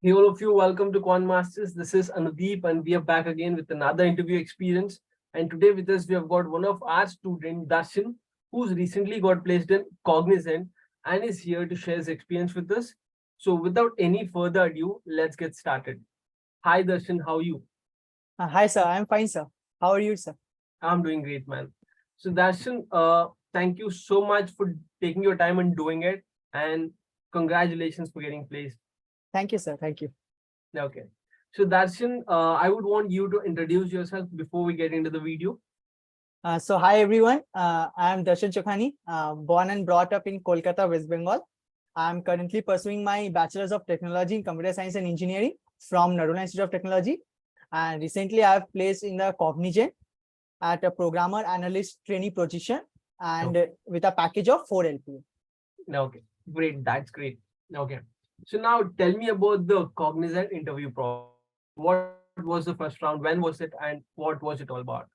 Hey, all of you, welcome to Quan Masters. This is Anudeep, and we are back again with another interview experience. And today with us, we have got one of our student, Darshan, who's recently got placed in Cognizant and is here to share his experience with us. So, without any further ado, let's get started. Hi, Darshan, how are you? Hi, sir. I'm fine, sir. How are you, sir? I'm doing great, man. So, Darshan, thank you so much for taking your time and doing it, and congratulations for getting placed. Thank you, sir. Thank you. Okay. So Darshan, I would want you to introduce yourself before we get into the video. Hi, everyone. I'm Darshan Chokhani, born and brought up in Kolkata, West Bengal. I'm currently pursuing my Bachelor's of Technology in Computer Science and Engineering from Narula Institute of Technology. And recently, I've placed in the Cognizant at a programmer analyst trainee position and with a package of 4 LPA. Okay, great. That's great. Okay. So now tell me about the Cognizant interview process. What was the first round? When was it? And what was it all about?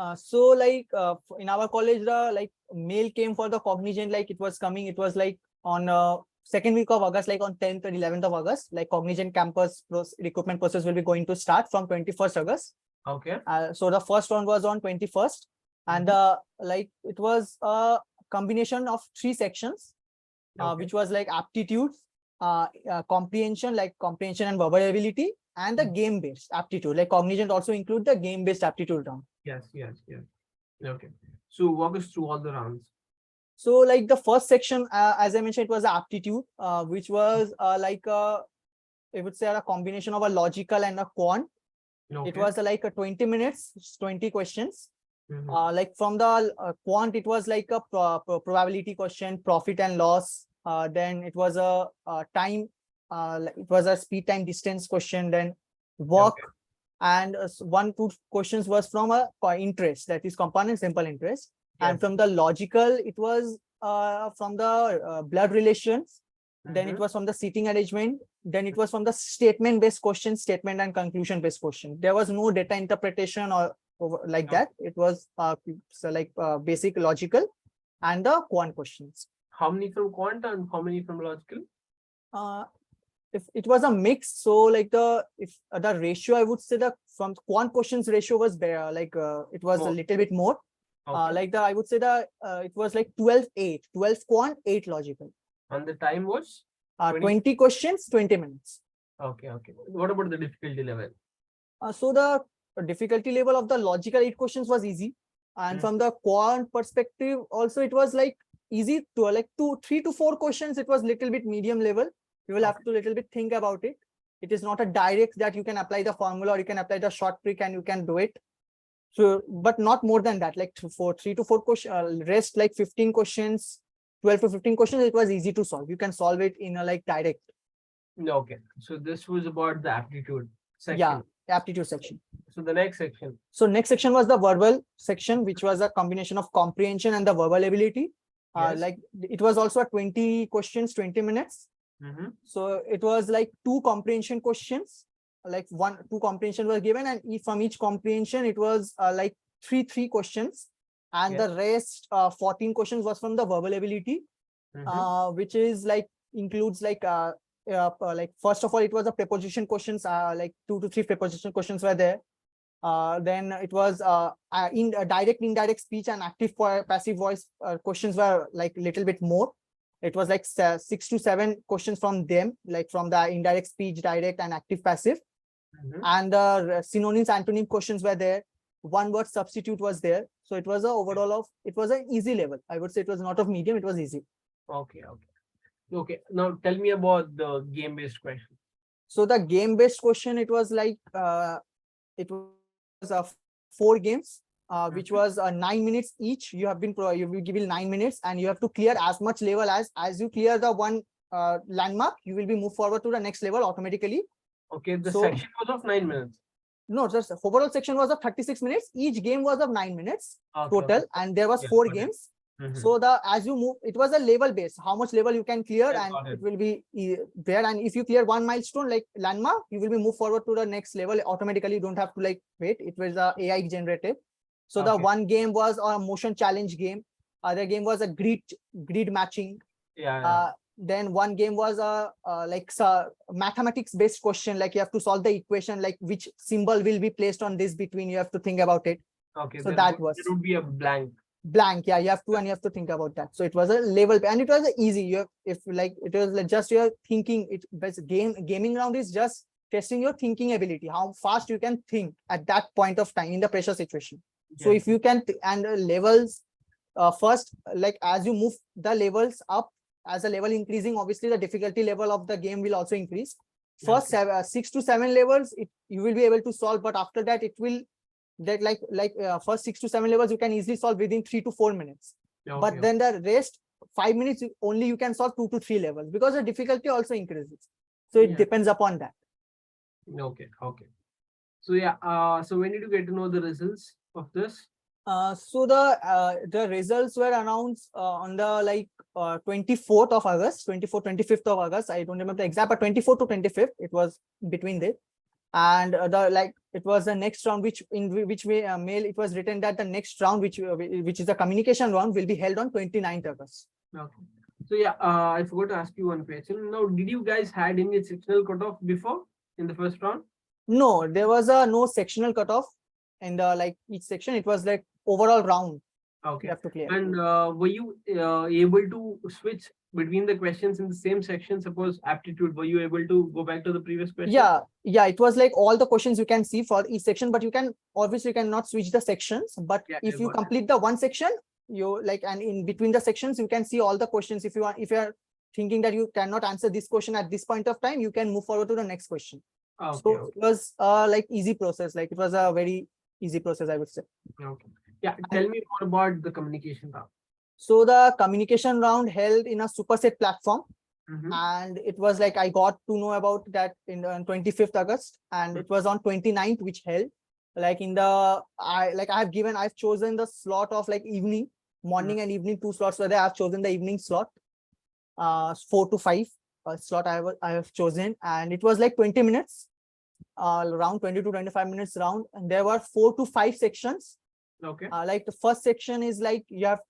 In our college, the mail came for the Cognizant, like it was coming. It was like on second week of August, like on 10th and 11th of August, like Cognizant campus recruitment process will be going to start from 21st August. Okay. So the first one was on 21st, and it was a combination of 3 sections, which was like aptitude, comprehension, like comprehension and verbal ability, and the game-based aptitude. Like Cognizant also include the game-based aptitude round. Yes. Okay. So walk us through all the rounds. So like the first section, as I mentioned, it was aptitude, which was I would say a combination of a logical and a quant. Okay. It was like a 20 minutes, 20 questions. Mhm. Like from the quant, it was like a probability question, profit and loss. Then it was a time, it was a speed time distance question. Then work, Okay. and one two questions was from a interest, that is compound and simple interest. And Yes. from the logical, it was from the blood relations. Then it Mhm. was from the seating arrangement. Then it was from the statement based question, statement and conclusion based question. There was no data interpretation or like Okay. that. It was basic logical and the quant questions. How many from quant and how many from logical? uh, if it was a mix, so like the if the ratio, I would say the from quant questions ratio was better, it was a More. little bit more. Okay. Like the I would say the it was like 12-8, 12 quant, 8 logical. And the time was 20. 20 questions, 20 minutes. Okay. What about the difficulty level? So the difficulty level of the logical 8 questions was easy, and from the quant perspective also it was like easy to like 3 to 4 questions. It was little bit medium level. You will have to little bit think about it. It is not a direct that you can apply the formula or you can apply the short trick and you can do it. So, but not more than that. Like for 3 to 4 questions, rest like 15 questions, 12 to 15 questions, it was easy to solve. You can solve it in a like direct. Okay. So this was about the aptitude Yeah, section. aptitude section. So the next section. So next section was the verbal section, which was a combination of comprehension and the verbal ability. Yes. Like it was also a 20 questions, 20 minutes. So it was like 2 comprehension questions, like 2 comprehension were given, and from each comprehension it was like three questions, and Yes. the rest 14 questions was from the verbal ability, which is like includes like first of all it was a preposition questions, like 2 to 3 preposition questions were there. Then it was in direct, indirect speech and active passive voice questions were like little bit more. It was like 6 to 7 questions from them, like from the indirect speech, direct and active passive. And the synonyms, antonym questions were there. One word substitute was there. So it was a overall of, it was an easy level. I would say it was not of medium, it was easy. Okay. Now tell me about the game-based question. So the game-based question, it was like it was 4 games, which was 9 minutes each. You have been you will be given 9 minutes, and you have to clear as much level as you clear the one landmark, you will be moved forward to the next level automatically. Okay, the So section was of 9 minutes. no, just overall section was of 36 minutes. Each game was of 9 minutes Okay. total, and there was Yeah, 4 got it. games. So the as you move, it was a level base, how much level you can clear, Yeah, and got it. it will be there. And if you clear one milestone like landmark, you will be moved forward to the next level automatically. You don't have to like wait. It was a AI generated. So the Okay. one game was a motion challenge game. Other game was a grid matching. Yeah. Then one game was a like mathematics based question, like you have to solve the equation, like which symbol will be placed on this between, you have to think about it. Okay, So that was there would be a blank. blank. Yeah, you have to, and you have to think about that. So it was a level, and it was a easy. You have, if like it was like just your thinking. It best gaming round is just testing your thinking ability, how fast you can think at that point of time in the pressure situation. So Yes. if you can and levels first, like as you move the levels up, as the level increasing, obviously the difficulty level of the game will also increase. First Okay. 6 to 7 levels, you will be able to solve, but after that it will that first 6 to 7 levels you can easily solve within 3 to 4 minutes. Okay. But then the rest 5 minutes only you can solve 2 to 3 levels, because the difficulty also increases. So it Yeah. depends upon that. Okay. Okay. So yeah. So when did you get to know the results of this? So the results were announced on the 24th of August, 24th, 25th of August. I don't remember the exact, but 24th to 25th, it was between this. And it was the next round, which in which way mail it was written that the next round, which is the communication round, will be held on 29th August. Okay. So yeah, I forgot to ask you one question. Now, did you guys had any sectional cutoff before in the first round? No, there was a no sectional cutoff in the each section. It was like overall round you Okay. have to clear. And were you able to switch between the questions in the same section? Suppose aptitude, were you able to go back to the previous question? Yeah, it was like all the questions you can see for each section, but you can obviously cannot switch the sections. But Yeah, if I you got it. complete the one section, you and in between the sections you can see all the questions. If you are thinking that you cannot answer this question at this point of time, you can move forward to the next question. Okay. So it was easy process. Like it was a very easy process, I would say. Okay. Yeah. Tell me more about the communication round. So the communication round held in a superset platform. Mhm. And it was like I got to know about that in on 25th August, and it was on 29th which held. Like in the I've chosen the slot of like evening, morning and evening, two slots were there. I've chosen the evening slot, 4 to 5 slot I have chosen, and it was like 20 minutes, around 20 to 25 minutes round, and there were 4 to 5 sections. Okay. Like the first section is like you have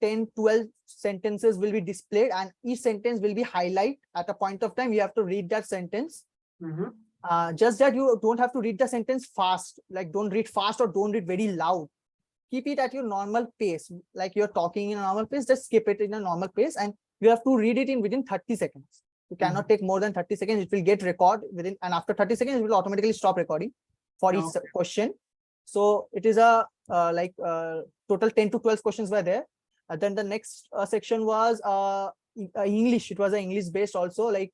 10-12 sentences will be displayed, and each sentence will be highlight at a point of time. You have to read that sentence. Just that you don't have to read the sentence fast, like don't read fast or don't read very loud. Keep it at your normal pace, like you're talking in a normal pace, just skip it in a normal pace, and you have to read it in within 30 seconds. You cannot take more than 30 seconds. It will get record within, and after 30 seconds, it will automatically stop recording for each question. So it is a total 10 to 12 questions were there. Then the next section was English. It was an English based also, like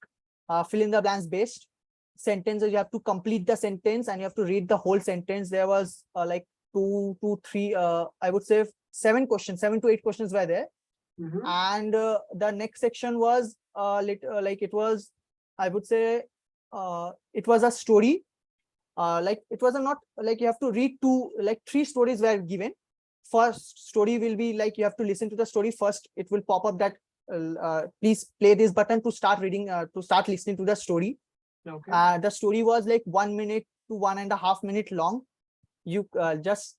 fill in the blanks based sentences. You have to complete the sentence and you have to read the whole sentence. There was like 2 to 3, I would say 7 to 8 questions were there. And the next section was it was, I would say, it was a story. Like it was not like you have to read 3 stories were given. First story will be like you have to listen to the story first. It will pop up that please play this button to start reading, to start listening to the story. Okay. The story was like 1 minute to 1.5 minutes long. You just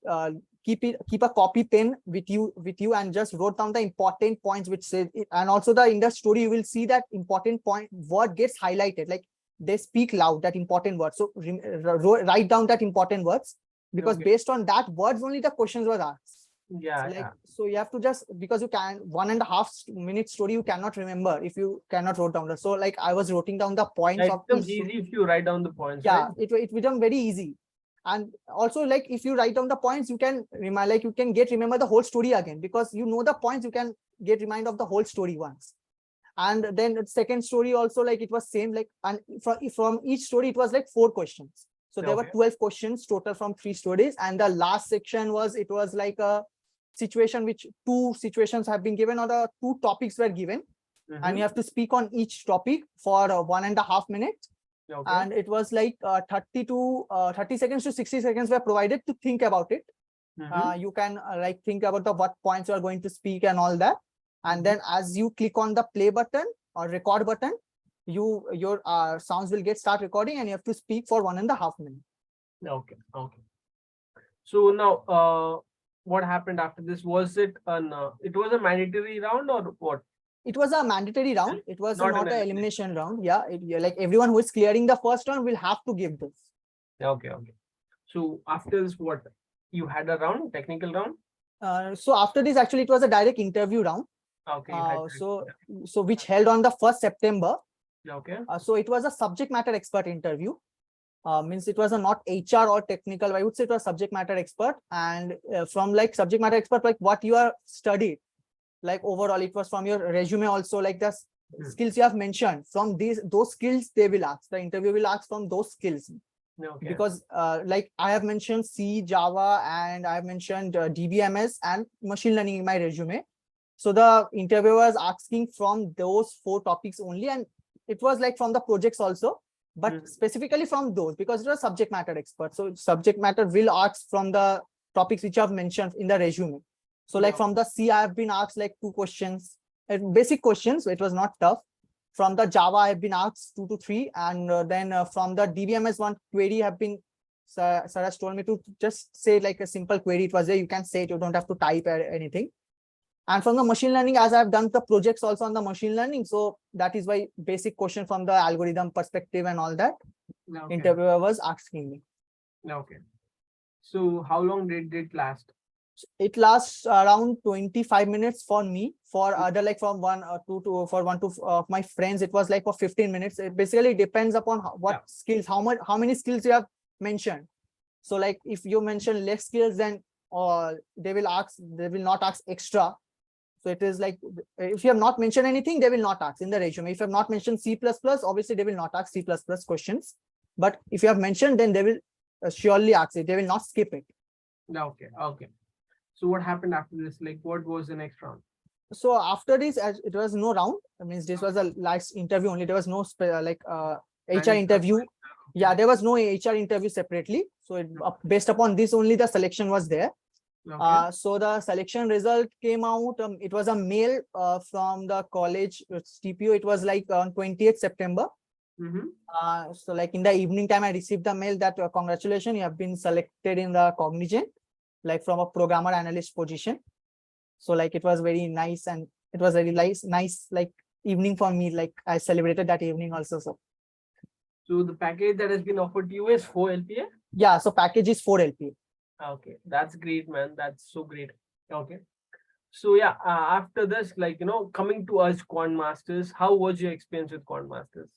keep a copy pen with you and just wrote down the important points which said it. And also in the story you will see that important point word gets highlighted, like they speak loud that important words. So write down that important words, because based on that words only the questions were asked. So you have to just, because you can 1.5 minute story you cannot remember if you cannot wrote down that. So like I was writing down the points of each. Easy if you write down the points. Yeah, right? it become very easy. And also like if you write down the points, you can you can remember the whole story again, because you know the points, you can get remind of the whole story once. And then the second story also, like it was same, like, and from each story it was like 4 questions. So there were 12 questions total from 3 stories. And the last section was, it was like a situation which 2 situations have been given, or the 2 topics were given. And you have to speak on each topic for 1.5 minutes. And it was like 30 seconds to 60 seconds were provided to think about it. You can like think about the what points you are going to speak and all that. And then as you click on the play button or record button, your sounds will start recording, and you have to speak for 1.5 minutes. Okay. So now what happened after this? Was it it was a mandatory round or what? It was a mandatory round. It was Not not an an elimination round. Yeah, like everyone who is clearing the first round will have to give this. Okay, okay. So after this, what? You had a round, technical round? So after this, actually, it was a direct interview round. Okay, you had So which held on the 1st September. okay. So it was a subject matter expert interview. Means it was a not HR or technical. I would say it was subject matter expert, and from like subject matter expert, like what you are studied, like overall, it was from your resume also, like the skills you have mentioned. From those skills, they will ask. The interview will ask from those skills. Okay. Because like I have mentioned C, Java, and I have mentioned DBMS and machine learning in my resume. So the interviewer was asking from those 4 topics only, and it was like from the projects also, but specifically from those, because it was subject matter expert. So subject matter will ask from the topics which I've mentioned in the resume. So like from the C, I have been asked like 2 questions, basic questions. So it was not tough. From the Java, I have been asked 2 to 3, and then from the DBMS one query have been, Sir has told me to just say like a simple query. It was there. You can say it. You don't have to type anything. And from the machine learning, as I've done the projects also on the machine learning, so that is why basic question from the algorithm perspective and all that interviewer was asking me. Okay. So how long did it last? It lasts around 25 minutes for me. For other, like from 1 or 2 to for 1 to my friends, it was like for 15 minutes. It basically depends upon what skills, how many skills you have mentioned. So like if you mention less skills, then they will not ask extra. So it is like, if you have not mentioned anything, they will not ask in the resume. If you have not mentioned C++, obviously they will not ask C++ questions. But if you have mentioned, then they will surely ask it. They will not skip it. Okay, okay. So what happened after this? Like, what was the next round? So after this, it was no round. I mean, this was a last interview only. There was no HR interview. Yeah, there was no HR interview separately. So based upon this only, the selection was there. Okay. So the selection result came out. It was a mail from the college TPO. It was like on 20th September. So like in the evening time, I received the mail that congratulations, you have been selected in the Cognizant, like from a programmer analyst position. So like it was very nice, and it was very nice like evening for me. Like I celebrated that evening also. So the package that has been offered to you is 4 LPA? Yeah, so package is 4 LPA. Okay, that's great, man. That's so great. Okay. So yeah, after this, like, coming to us Quant Masters, how was your experience with Quant Masters?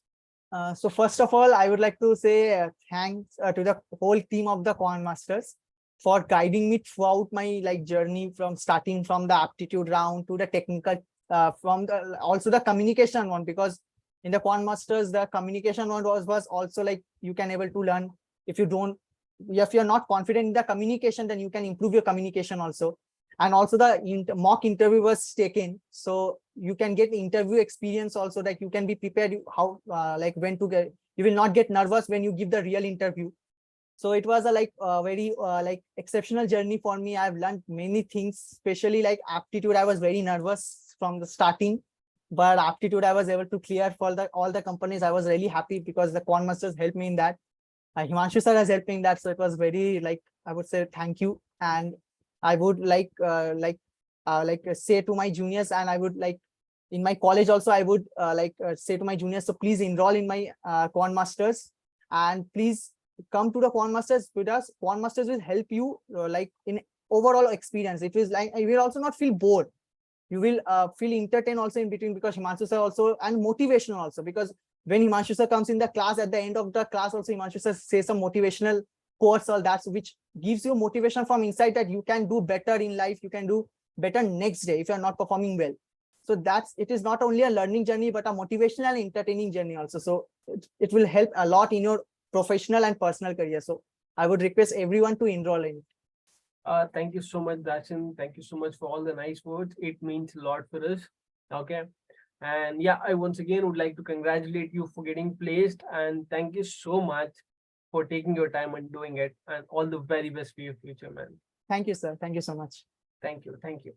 So first of all, I would like to say thanks to the whole team of the Quant Masters for guiding me throughout my like journey, from starting from the aptitude round to the technical, from the also the communication one, because in the Quant Masters the communication one was also like you can able to learn. If you're not confident in the communication, then you can improve your communication also. And also the mock interview was taken, so you can get interview experience also, that you can be prepared how like when to get, you will not get nervous when you give the real interview. So it was a very like exceptional journey for me. I've learned many things, especially like aptitude. I was very nervous from the starting, but aptitude I was able to clear for all the companies. I was really happy because the Quant Masters helped me in that. Himanshu sir has helped me in that, so it was very like, I would say thank you. And I would like say to my juniors, and I would like in my college also, I would say to my juniors, so please enroll in my Quant Masters, and please come to the Quant Masters, because Quant Masters will help you like in overall experience. It is like you will also not feel bored. You will feel entertained also in between, because Himanshu sir also, and motivational also, because when Himanshu sir comes in the class, at the end of the class also Himanshu sir says some motivational quotes, all that, which gives you motivation from inside, that you can do better in life, you can do better next day if you're not performing well. So it is not only a learning journey, but a motivational and entertaining journey also. So it will help a lot in your professional and personal career. So I would request everyone to enroll in it. Thank you so much, Darshan. Thank you so much for all the nice words. It means a lot for us. Okay. And yeah, I once again would like to congratulate you for getting placed, and thank you so much for taking your time and doing it, and all the very best for your future, man. Thank you, sir. Thank you so much. Thank you. Thank you.